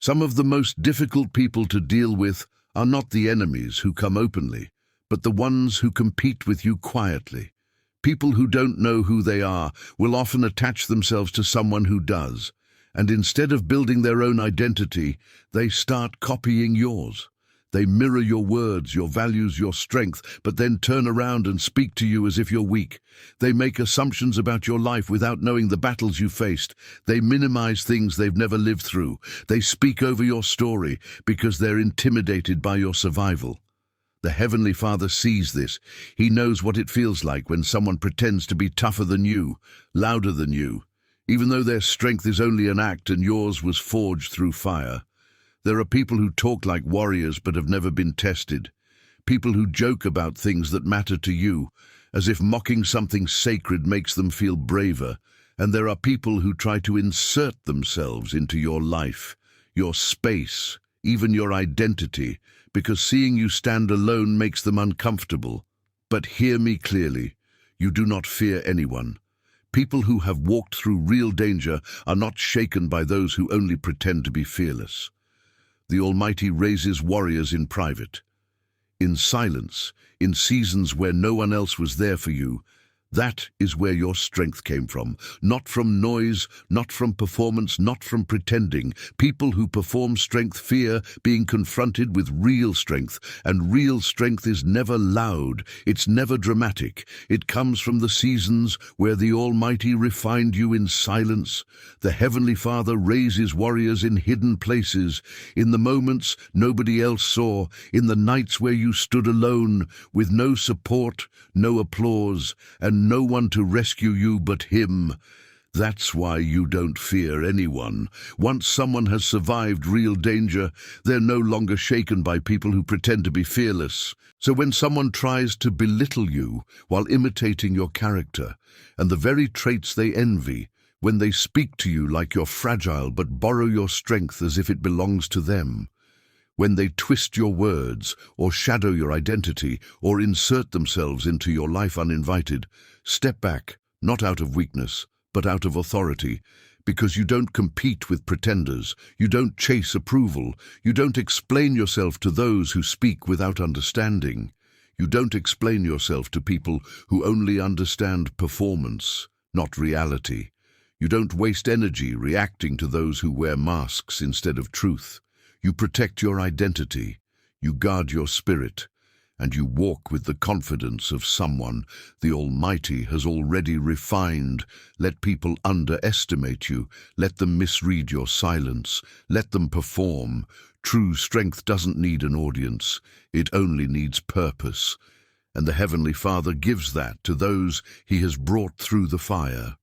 Some of the most difficult people to deal with are not the enemies who come openly, but the ones who compete with you quietly. People who don't know who they are will often attach themselves to someone who does, and instead of building their own identity, they start copying yours. They mirror your words, your values, your strength, but then turn around and speak to you as if you're weak. They make assumptions about your life without knowing the battles you faced. They minimize things they've never lived through. They speak over your story because they're intimidated by your survival. The Heavenly Father sees this. He knows what it feels like when someone pretends to be tougher than you, louder than you, even though their strength is only an act and yours was forged through fire. There are people who talk like warriors but have never been tested. People who joke about things that matter to you, as if mocking something sacred makes them feel braver. And there are people who try to insert themselves into your life, your space, even your identity, because seeing you stand alone makes them uncomfortable. But hear me clearly, you do not fear anyone. People who have walked through real danger are not shaken by those who only pretend to be fearless. The Almighty raises warriors in private, in silence, in seasons where no one else was there for you. That is where your strength came from, not from noise, not from performance, not from pretending. People who perform strength fear being confronted with real strength, and real strength is never loud, it's never dramatic. It comes from the seasons where the Almighty refined you in silence. The Heavenly Father raises warriors in hidden places, in the moments nobody else saw, in the nights where you stood alone, with no support, no applause, and no one to rescue you but Him. That's why you don't fear anyone. Once someone has survived real danger, they're no longer shaken by people who pretend to be fearless. So when someone tries to belittle you while imitating your character and the very traits they envy, when they speak to you like you're fragile but borrow your strength as if it belongs to them, when they twist your words or shadow your identity or insert themselves into your life uninvited, step back, not out of weakness, but out of authority, because you don't compete with pretenders, you don't chase approval, you don't explain yourself to those who speak without understanding. You don't explain yourself to people who only understand performance, not reality. You don't waste energy reacting to those who wear masks instead of truth. You protect your identity, you guard your spirit, and you walk with the confidence of someone the Almighty has already refined. Let people underestimate you, let them misread your silence, let them perform. True strength doesn't need an audience, it only needs purpose. And the Heavenly Father gives that to those He has brought through the fire.